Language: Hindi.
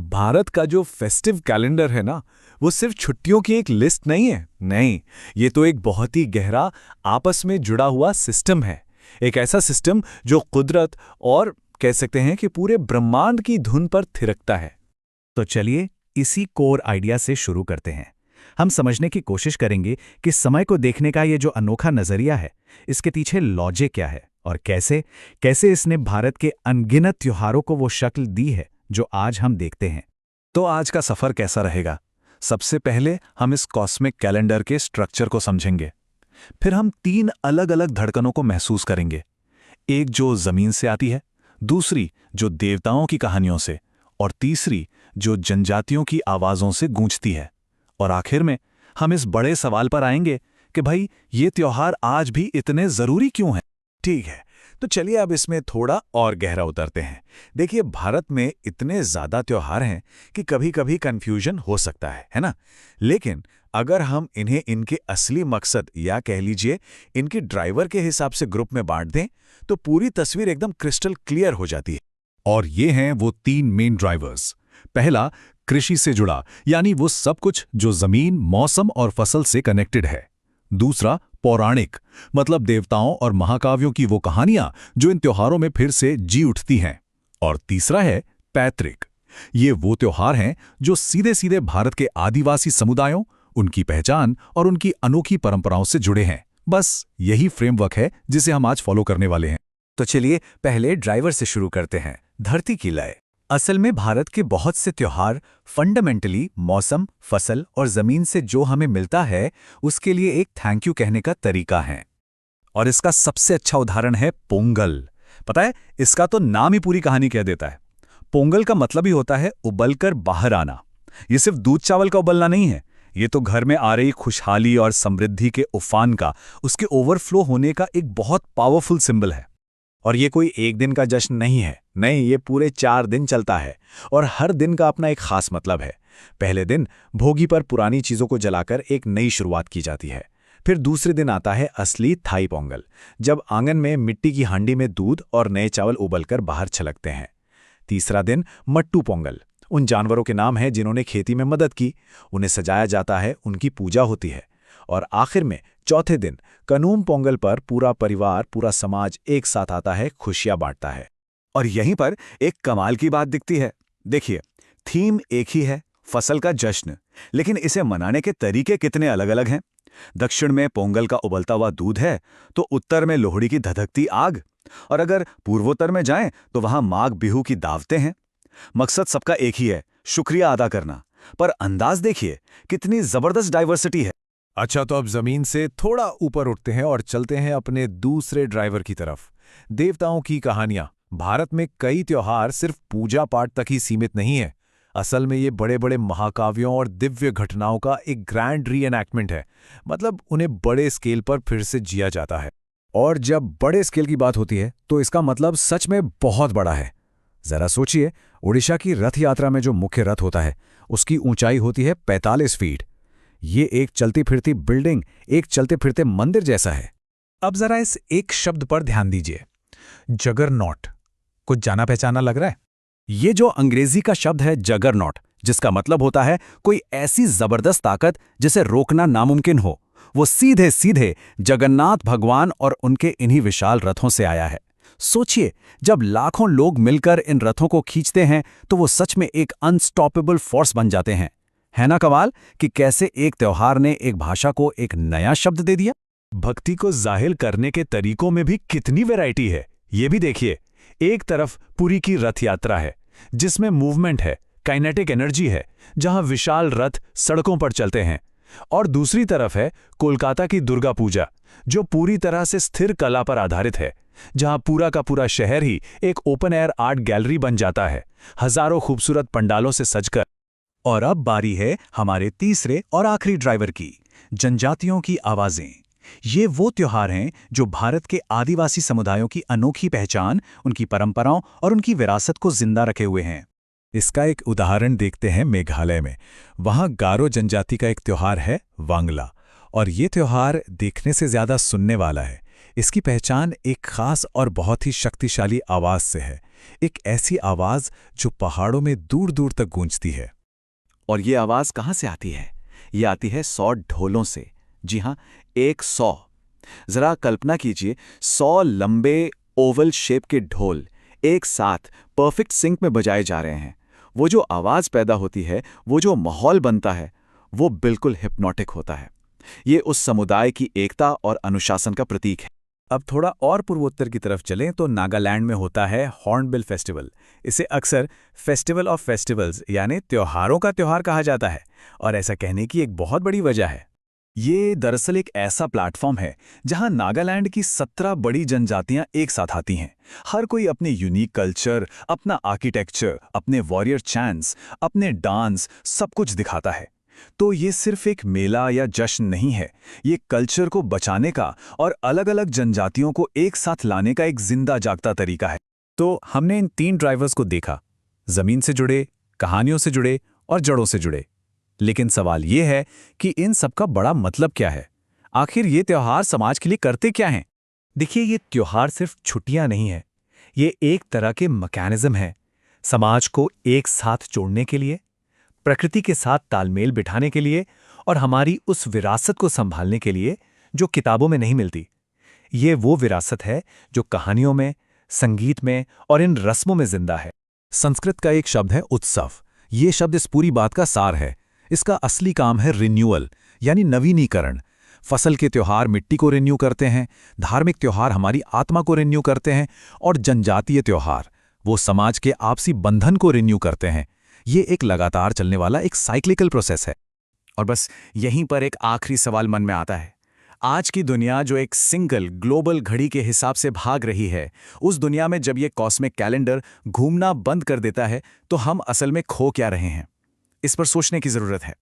भारत का जो फेस्टिव कैलेंडर है ना, वो सिर्फ छुट्टियों की एक लिस्ट नहीं है। नहीं, ये तो एक बहुत ही गहरा आपस में जुड़ा हुआ सिस्टम है। एक ऐसा सिस्टम जो कुदरत और कह सकते हैं कि पूरे ब्रह्मांड की धुन पर थिरकता है। तो चलिए इसी कोर आइडिया से शुरू करते हैं। हम समझने की कोशिश करेंगे कि समय को देखने का ये जो अनोखा नजरिया है, इसके पीछे लॉजिक क्या है और कैसे कैसे इसने भारत के अनगिनत त्योहारों को वो शक्ल दी है जो आज हम देखते हैं। तो आज का सफर कैसा रहेगा? सबसे पहले हम इस कॉस्मिक कैलेंडर के स्ट्रक्चर को समझेंगे। फिर हम 3 अलग अलग धड़कनों को महसूस करेंगे। एक जो जमीन से आती है, दूसरी जो देवताओं की कहानियों से, और तीसरी जो जनजातियों की आवाज़ों से गूंजती है। और आखिर में हम इस बड़े सवाल पर आएंगे कि भाई ये त्योहार आज भी इतने ज़रूरी क्यों हैं? ठीक है, तो चलिए अब इसमें थोड़ा और गहरा उतरते हैं। देखिए, भारत में इतने ज़्यादा त्योहार हैं कि कभी-कभी कन्फ्यूजन हो सकता है ना? लेकिन अगर हम इन्हें इनके असली मकसद या कह लीजिए इनके ड्राइवर के हिसाब से ग्रुप में बांट दें, तो पूरी तस्वीर एकदम क्रिस्टल क्लियर हो जाती है। और ये हैं वो 3 मेन ड्राइवर्स। पहला, कृषि से जुड़ा, यानी वो सब कुछ जो जमीन, मौसम और फसल से कनेक्टेड है। दूसरा, पौराणिक, मतलब देवताओं और महाकाव्यों की वो कहानियां जो इन त्योहारों में फिर से जी उठती हैं। और तीसरा है पैतृक। ये वो त्योहार हैं जो सीधे सीधे भारत के आदिवासी समुदायों, उनकी पहचान और उनकी अनोखी परंपराओं से जुड़े हैं। बस यही फ्रेमवर्क है जिसे हम आज फॉलो करने वाले हैं। तो चलिए पहले ड्राइवर से शुरू करते हैं, धरती की लय। असल में भारत के बहुत से त्योहार फंडामेंटली मौसम, फसल और जमीन से जो हमें मिलता है उसके लिए एक थैंक यू कहने का तरीका है। और इसका सबसे अच्छा उदाहरण है पोंगल। पता है, इसका तो नाम ही पूरी कहानी कह देता है। पोंगल का मतलब ही होता है उबलकर बाहर आना। ये सिर्फ दूध चावल का उबलना नहीं है, ये तो घर में आ रही खुशहाली और समृद्धि के उफान का, उसके ओवरफ्लो होने का एक बहुत पावरफुल सिंबल है। और ये कोई एक दिन का जश्न नहीं है, नहीं, ये पूरे 4 दिन चलता है और हर दिन का अपना एक खास मतलब है। पहले दिन भोगी पर पुरानी चीज़ों को जलाकर एक नई शुरुआत की जाती है। फिर दूसरे दिन आता है असली थाई पोंगल, जब आंगन में मिट्टी की हांडी में दूध और नए चावल उबलकर बाहर छलकते हैं। तीसरा दिन मट्टू पोंगल, उन जानवरों के नाम हैं जिन्होंने खेती में मदद की, उन्हें सजाया जाता है, उनकी पूजा होती है। और आखिर में चौथे दिन कनूम पोंगल पर पूरा परिवार, पूरा समाज एक साथ आता है, खुशियां बांटता है। और यहीं पर एक कमाल की बात दिखती है। देखिए, थीम एक ही है, फसल का जश्न, लेकिन इसे मनाने के तरीके कितने अलग अलग हैं। दक्षिण में पोंगल का उबलता हुआ दूध है, तो उत्तर में लोहड़ी की धधकती आग। और अगर पूर्वोत्तर में जाएं तो वहां माघ बिहू की दावतें हैं। मकसद सबका एक ही है, शुक्रिया अदा करना। पर अंदाज देखिए, कितनी जबरदस्त डाइवर्सिटी है। अच्छा, तो अब जमीन से थोड़ा ऊपर उठते हैं और चलते हैं अपने दूसरे ड्राइवर की तरफ, देवताओं की कहानियां। भारत में कई त्योहार सिर्फ पूजा पाठ तक ही सीमित नहीं है। असल में ये बड़े बड़े महाकाव्यों और दिव्य घटनाओं का एक ग्रैंड रीएनैक्टमेंट है। मतलब उन्हें बड़े स्केल पर फिर से जिया जाता है। और जब बड़े स्केल की बात होती है तो इसका मतलब सच में बहुत बड़ा है। जरा सोचिए, ओडिशा की रथ यात्रा में जो मुख्य रथ होता है उसकी ऊंचाई होती है 45 फीट। ये एक चलती फिरती बिल्डिंग, एक चलते फिरते मंदिर जैसा है। अब जरा इस एक शब्द पर ध्यान दीजिए, जगरनॉट। कुछ जाना पहचाना लग रहा है? ये जो अंग्रेजी का शब्द है जगरनॉट, जिसका मतलब होता है कोई ऐसी जबरदस्त ताकत जिसे रोकना नामुमकिन हो, वो सीधे सीधे जगन्नाथ भगवान और उनके इन्हीं विशाल रथों से आया है। सोचिए, जब लाखों लोग मिलकर इन रथों को खींचते हैं तो वो सच में एक अनस्टॉपेबल फोर्स बन जाते हैं। है ना कमाल कि कैसे एक त्योहार ने एक भाषा को एक नया शब्द दे दिया। भक्ति को जाहिर करने के तरीकों में भी कितनी वैरायटी है, ये भी देखिए। एक तरफ पुरी की रथ यात्रा है जिसमें मूवमेंट है, काइनेटिक एनर्जी है, जहां विशाल रथ सड़कों पर चलते हैं। और दूसरी तरफ है कोलकाता की दुर्गा पूजा, जो पूरी तरह से स्थिर कला पर आधारित है, जहां पूरा का पूरा शहर ही एक ओपन एयर आर्ट गैलरी बन जाता है, हजारों खूबसूरत पंडालों से सजकर। और अब बारी है हमारे तीसरे और आखिरी ड्राइवर की, जनजातियों की आवाजें। ये वो त्योहार हैं जो भारत के आदिवासी समुदायों की अनोखी पहचान, उनकी परंपराओं और उनकी विरासत को जिंदा रखे हुए हैं। इसका एक उदाहरण देखते हैं मेघालय में। वहां गारो जनजाति का एक त्योहार है वांगला, और ये त्योहार देखने से ज्यादा सुनने वाला है, इसकी पहचान एक खास और बहुत ही शक्तिशाली आवाज से है, एक ऐसी आवाज जो पहाड़ों में दूर दूर तक गूंजती है। और ये आवाज़ कहाँ से आती है? ये आती है 100 ढोलों से। जी हाँ, 100। ज़रा कल्पना कीजिए, 100 लंबे ओवल शेप के ढोल एक साथ परफेक्ट सिंक में बजाए जा रहे हैं। वो जो आवाज़ पैदा होती है, वो जो माहौल बनता है, वो बिल्कुल हिप्नोटिक होता है। ये उस समुदाय की एकता और अनुशासन का प्रतीक है। अब थोड़ा और पूर्वोत्तर की तरफ चलें तो नागालैंड में होता है हॉर्नबिल फेस्टिवल। इसे अक्सर फेस्टिवल ऑफ फेस्टिवल्स यानी त्योहारों का त्योहार कहा जाता है, और ऐसा कहने की एक बहुत बड़ी वजह है। ये दरअसल एक ऐसा प्लेटफॉर्म है जहां नागालैंड की 17 बड़ी जनजातियां एक साथ आती हैं। हर कोई अपने यूनिक कल्चर, अपना आर्किटेक्चर, अपने वॉरियर चैंट्स, अपने डांस, सब कुछ दिखाता है। तो ये सिर्फ एक मेला या जश्न नहीं है, ये कल्चर को बचाने का और अलग-अलग जनजातियों को एक साथ लाने का एक जिंदा जागता तरीका है। तो हमने इन 3 ड्राइवर्स को देखा, जमीन से जुड़े, कहानियों से जुड़े और जड़ों से जुड़े। लेकिन सवाल ये है कि इन सबका बड़ा मतलब क्या है? आखिर ये त्योहार समाज के लिए करते क्या हैं? देखिए, ये त्योहार सिर्फ छुट्टियां नहीं है, ये एक तरह के मैकेनिज्म है समाज को एक साथ जोड़ने के लिए, प्रकृति के साथ तालमेल बिठाने के लिए और हमारी उस विरासत को संभालने के लिए जो किताबों में नहीं मिलती। ये वो विरासत है जो कहानियों में, संगीत में और इन रस्मों में जिंदा है। संस्कृत का एक शब्द है उत्सव। ये शब्द इस पूरी बात का सार है। इसका असली काम है रिन्यूअल, यानी नवीनीकरण। फसल के त्योहार मिट्टी को रिन्यू करते हैं, धार्मिक त्योहार हमारी आत्मा को रिन्यू करते हैं, और जनजातीय त्योहार वो समाज के आपसी बंधन को रिन्यू करते हैं। ये एक लगातार चलने वाला एक साइक्लिकल प्रोसेस है। और बस यहीं पर एक आखिरी सवाल मन में आता है। आज की दुनिया जो एक सिंगल ग्लोबल घड़ी के हिसाब से भाग रही है, उस दुनिया में जब ये कॉस्मिक कैलेंडर घूमना बंद कर देता है, तो हम असल में खो क्या रहे हैं? इस पर सोचने की जरूरत है।